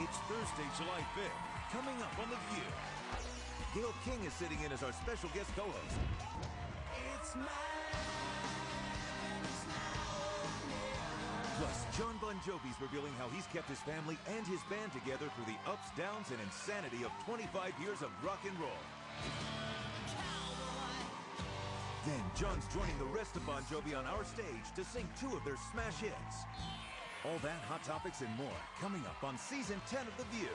It's Thursday, July 5th. Coming up on TheView. Gayle King is sitting in as our special guest co-host. It's Plus, Jon Bon Jovi's revealing how he's kept his family and his band together through the ups, downs, and insanity of 25 years of rock and roll. Then Jon's joining the rest of Bon Jovi on our stage to sing 2 of their smash hits. All that, hot topics, and more coming up on Season 10 of TheView.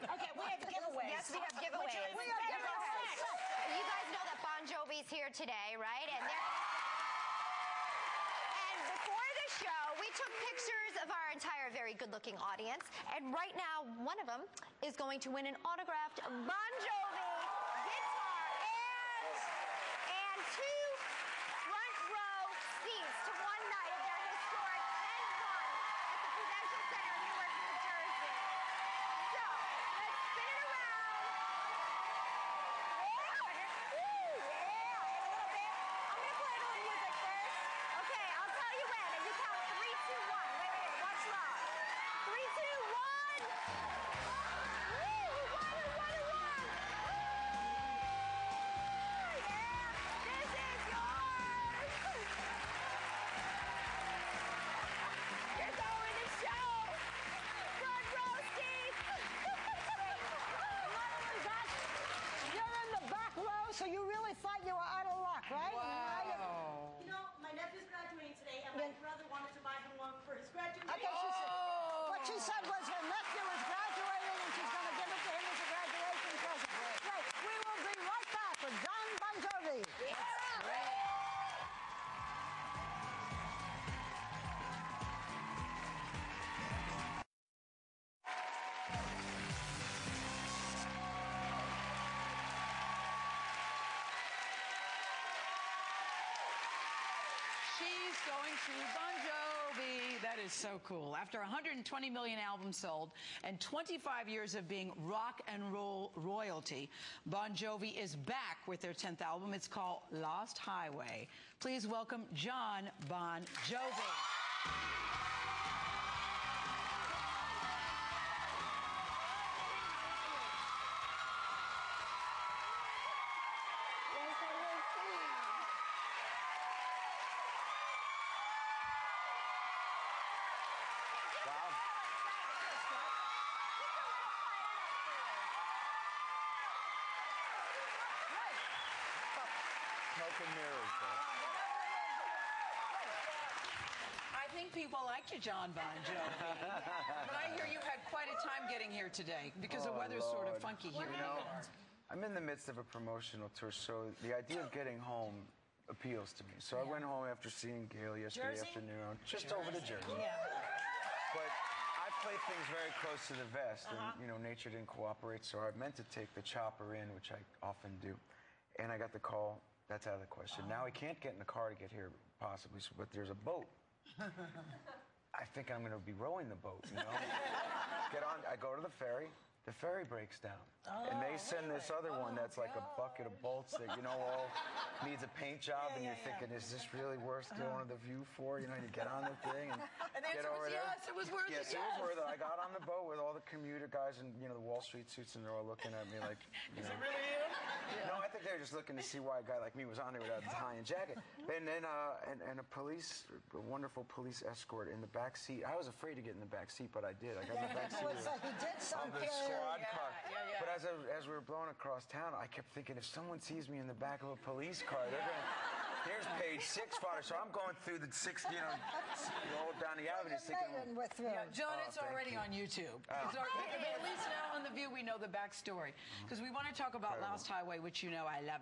Okay, we have giveaways. Yes, we have giveaways. You guys know that Bon Jovi's here today, right? And before the show, we took pictures of our entire very good-looking audience. And right now, one of them is going to win an autographed Bon Jovi guitar and 2 front row seats to one night of their historic and fun at the Prudential Center in Newark, New Jersey. So, let's spin it around. Yeah, a little bit. I'm going to play a little music first. Okay, I'll tell you when, and you count 3, 2, 1. Wait, watch love. 3, 2, 1. Woo, who won? Yeah, this is yours. You're going to show. Front row seats. Not only that, you're in the back row, so you really thought you were out of luck, right? Wow. You know, my nephew's graduating today, and my brother wanted to buy him one for his graduation. Okay, what she said was her nephew is graduating, and she's going to give it to him as a graduation present. Great. We will be right back with Jon Bon Jovi. She's going to Bon Jovi. That is so cool. After 120 million albums sold and 25 years of being rock and roll royalty, Bon Jovi is back with their 10th album. It's called Lost Highway. Please welcome Jon Bon Jovi. I think people liked you, Jon Bon Jovi. But I hear you had quite a time getting here today because the weather's sort of funky here. You know, I'm in the midst of a promotional tour, so the idea of getting home appeals to me. So I went home after seeing Gayle yesterday afternoon, just over to Jersey. But I play things very close to the vest, and, you know, nature didn't cooperate, so I meant to take the chopper in, which I often do. And I got the call, that's out of the question. Now I can't get in the car to get here, possibly, but there's a boat. I think I'm going to be rowing the boat, you know? Get on, I go to the ferry breaks down. And they send this other one that's like a bucket of bolts that, you know, all needs a paint job, and you're thinking, is this really worth going to TheView for? You know, you get on the thing and get over there. Yes, it was worth it. Yes, it was worth it. I got on the boat with all the commuter guys and, you know, the Wall Street suits, and they're all looking at me like, you know. Is it really you? No, I think they were just looking to see why a guy like me was on there without a tie and jacket. And then, and a wonderful police escort in the back seat. I was afraid to get in the back seat, but I did. I got in the back seat He did of something. the squad car. Yeah. But as we were blowing across town, I kept thinking, if someone sees me in the back of a police car, they're gonna. Here's page 6 fodder, so I'm going through the 6, you know, all down the avenue, thinking. Yeah, Jon, it's already on YouTube. At least now on TheView we know the backstory, because we want to talk about Lost Highway, which you know I love.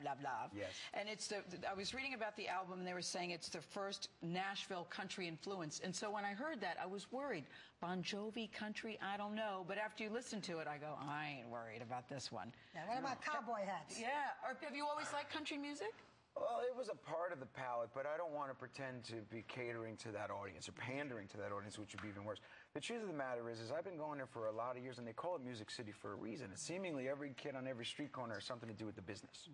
Yes. And it's I was reading about the album, and they were saying it's the first Nashville country influence. And so when I heard that, I was worried. Bon Jovi country, I don't know. But after you listen to it, I go, I ain't worried about this one. Yeah, what about cowboy hats? Yeah. Or have you always liked country music? Well, it was a part of the palette, but I don't want to pretend to be catering to that audience or pandering to that audience, which would be even worse. The truth of the matter is I've been going there for a lot of years, and they call it Music City for a reason. It's seemingly every kid on every street corner has something to do with the business.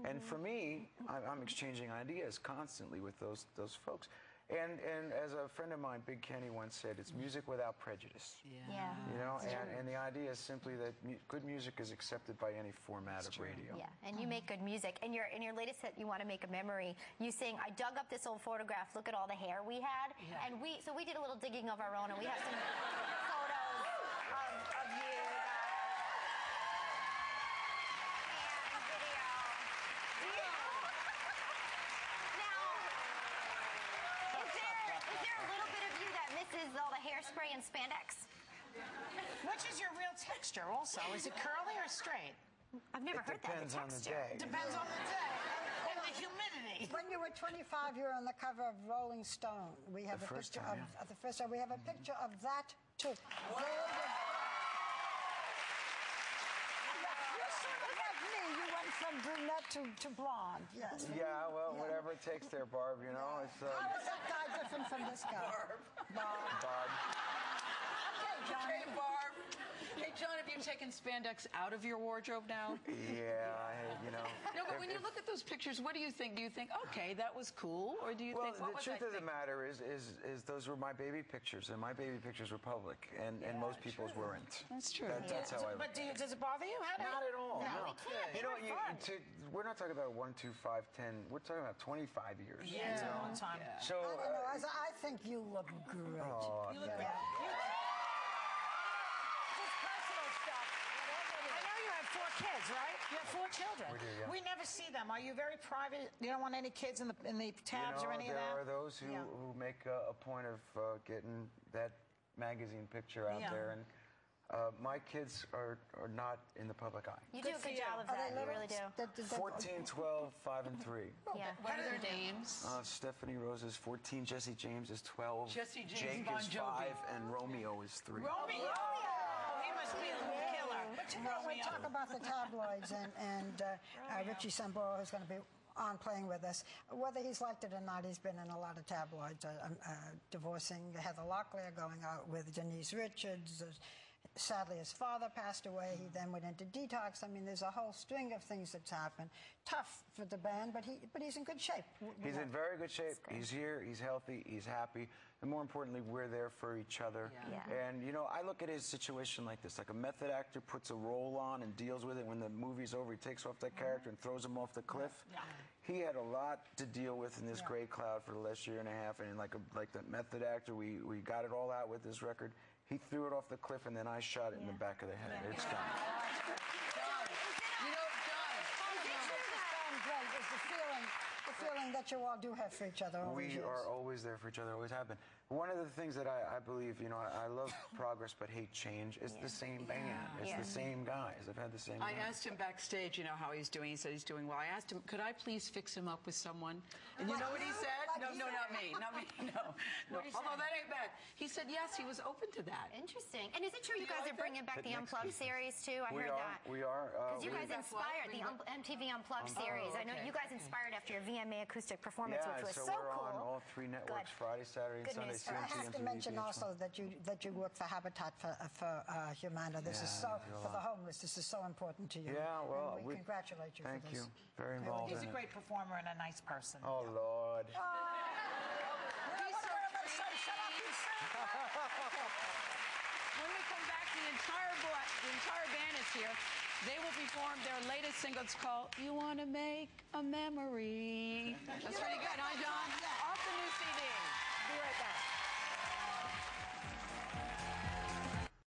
And for me, I'm exchanging ideas constantly with those folks. And as a friend of mine, Big Kenny, once said, it's music without prejudice. Yeah. You know, and the idea is simply that good music is accepted by any format of radio. Yeah, and you make good music. And in your latest hit, You Want to Make a Memory, you sing, I dug up this old photograph, look at all the hair we had. Yeah. And we did a little digging of our own, and we have some photos of you and video. Now, is there a little bit of you that misses all the hairspray and spandex? Which is your real texture also? Is it curly or straight? I've never heard that. Depends on the day. Depends on the day and the humidity. When you were 25, you were on the cover of Rolling Stone. We have The a first picture time, of the first time. We have a picture of that too. You're sort of like me. You went from brunette to blonde. Yes. Yeah, well, whatever it takes there, Barb, you know. It's, How is that guy different from this guy? Barb. Barb. Okay, Johnny. Hey, Barb. Hey, John, have you taken spandex out of your wardrobe now? Yeah, you know. No, but when you look at those pictures, what do you think? Do you think, okay, that was cool? Or do you Well, think, what the was truth I of the thinking? matter is those were my baby pictures, and my baby pictures were public, and most people's weren't. That's true. That's how I look. But does it bother you? Not at all. No, No. we can't. You know, They're fun. we're not talking about 1, 2, 5, 10. We're talking about 25 years. Yeah, it's a long time. So. I don't know. I think you look great. Oh, You look yeah. great. Just personal stuff. I know you have 4 kids, right? You have 4 children. We do, yeah. We never see them. Are you very private? You don't want any kids in the tabs or any of there that? are those who make a point of getting that magazine picture out Yeah. there, and my kids are not in the public eye. You do a for good you. job of Are they that. You little? really do. 14, 12, 5, and 3. Yeah. What are their names? Stephanie Rose is 14, Jesse James is 12, Jesse James Jake Bon is Jovi. 5, and Romeo is 3. Romeo! He must be a killer. But you know, We talk about the tabloids and Richie Sambora, who's going to be on playing with us. Whether he's liked it or not, he's been in a lot of tabloids, divorcing Heather Locklear, going out with Denise Richards. Sadly, his father passed away. He then went into detox. I mean, there's a whole string of things that's happened. Tough for the band, but he's in good shape. He's in very good shape. He's here. He's healthy. He's happy. And more importantly, we're there for each other. Yeah. And, you know, I look at his situation like this. Like a method actor puts a role on and deals with it. When the movie's over, he takes off that character and throws him off the cliff. Yeah. He had a lot to deal with in this gray cloud for the last year and a half. And like the method actor, we got it all out with this record. He threw it off the cliff, and then I shot it in the back of the head. It's done. John, you know, John. Great is the feeling that you all do have for each other. We are always there for each other, always have been. One of the things that I believe, you know, I love progress but hate change. It's the same band. It's the same guys. I've had the same I guys. asked him backstage, you know, how he's doing. He said he's doing well. I asked him, could I please fix him up with someone? And you know what he said? No, not me. Not me, no. Although that ain't bad. He said, yes, he was open to that. Interesting. And is it true you guys like are bringing back the Unplugged series, too? I heard that. We are. Because you guys inspired the MTV Unplugged series. I know you guys inspired after your VMA acoustic performance, which was so so we're cool. on all 3 networks, Friday, Saturday, and Good Sunday. news. I CNC, have to MTV, mention VH1. also that you work for Habitat for Humanity. This is so for the homeless. This is so important to you. Yeah, well, and we congratulate you. Thank for this. you. Very involved He's in a it. great performer and a nice person. Oh Lord. When we come back, the entire band is here. They will perform their latest single. It's called You Want to Make a Memory. That's pretty good, huh, John? Off the new CD. Be right back.